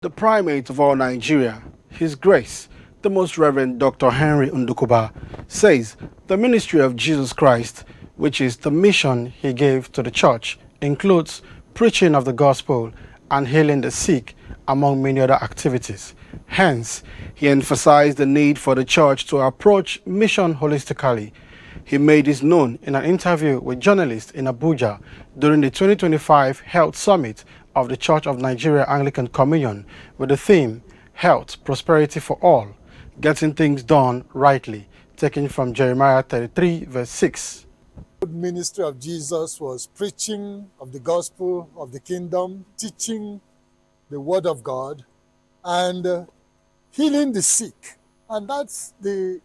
The primate of all Nigeria, His Grace, the Most Reverend Dr. Henry Ndukuba, says the ministry of Jesus Christ, which is the mission he gave to the church, includes preaching of the gospel and healing the sick, among many other activities. Hence, he emphasized the need for the church to approach mission holistically. He made this known in an interview with journalists in Abuja during the 2025 Health Summit of the Church of Nigeria Anglican Communion with the theme Health, Prosperity for All, Getting Things Done Rightly, taken from Jeremiah 33 verse 6. The ministry of Jesus was preaching of the gospel of the kingdom, teaching the word of God, and healing the sick. And that's the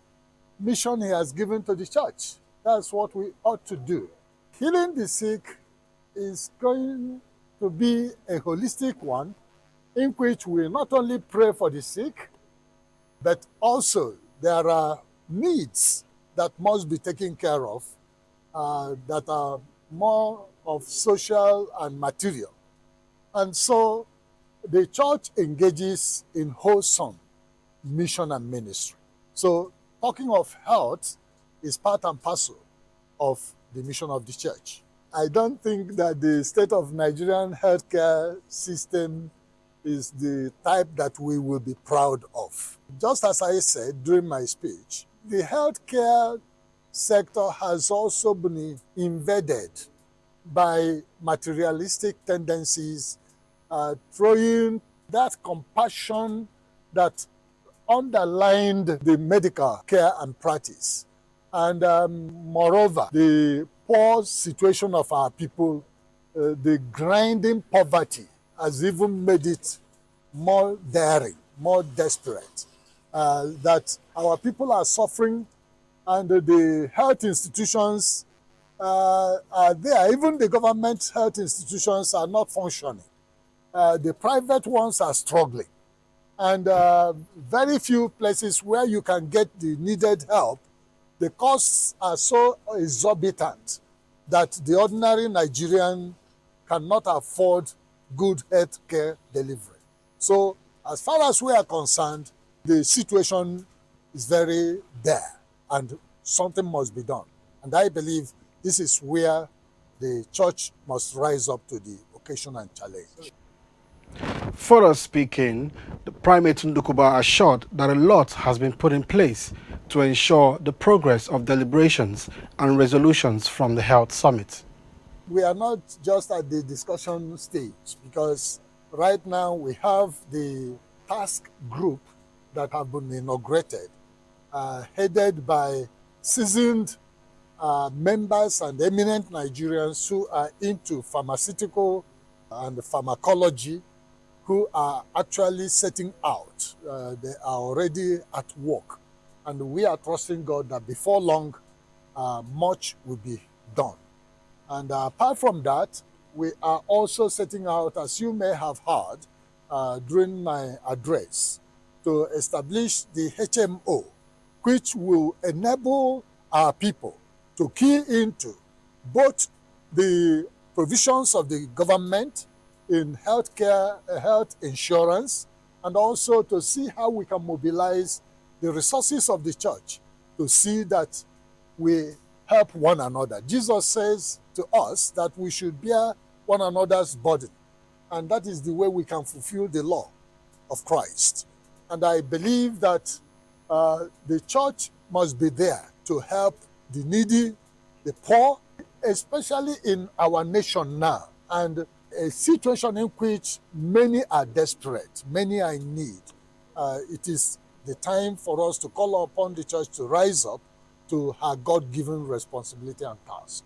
mission he has given to the church. That's what we ought to do. Healing the sick is going to be a holistic one in which we not only pray for the sick, but also there are needs that must be taken care of that are more of social and material. And so the church engages in wholesome mission and ministry. So talking of health is part and parcel of the mission of the church. I don't think that the state of Nigerian healthcare system is the type that we will be proud of. Just as I said during my speech, the healthcare sector has also been invaded by materialistic tendencies, throwing that compassion that underlined the medical care and practice. And moreover, the poor situation of our people, the grinding poverty has even made it more daring, more desperate, that our people are suffering and the health institutions are there. Even the government health institutions are not functioning. The private ones are struggling. And very few places where you can get the needed help, the costs are so exorbitant that the ordinary Nigerian cannot afford good health care delivery. So as far as we are concerned, the situation is very dire and something must be done. And I believe this is where the church must rise up to the occasion and challenge. Further speaking, the Primate Ndukuba assured that a lot has been put in place to ensure the progress of deliberations and resolutions from the Health Summit. We are not just at the discussion stage because right now we have the task group that have been inaugurated, headed by seasoned members and eminent Nigerians who are into pharmaceutical and pharmacology, who are actually setting out. They are already at work. And we are trusting God that before long, much will be done. And apart from that, we are also setting out, as you may have heard during my address, to establish the HMO, which will enable our people to key into both the provisions of the government in healthcare, health insurance, and also to see how we can mobilize the resources of the church to see that we help one another. Jesus says to us that we should bear one another's burden, and that is the way we can fulfill the law of Christ. And I believe that the church must be there to help the needy, the poor, especially in our nation now, and a situation in which many are desperate, many are in need. It is the time for us to call upon the church to rise up to her God-given responsibility and task.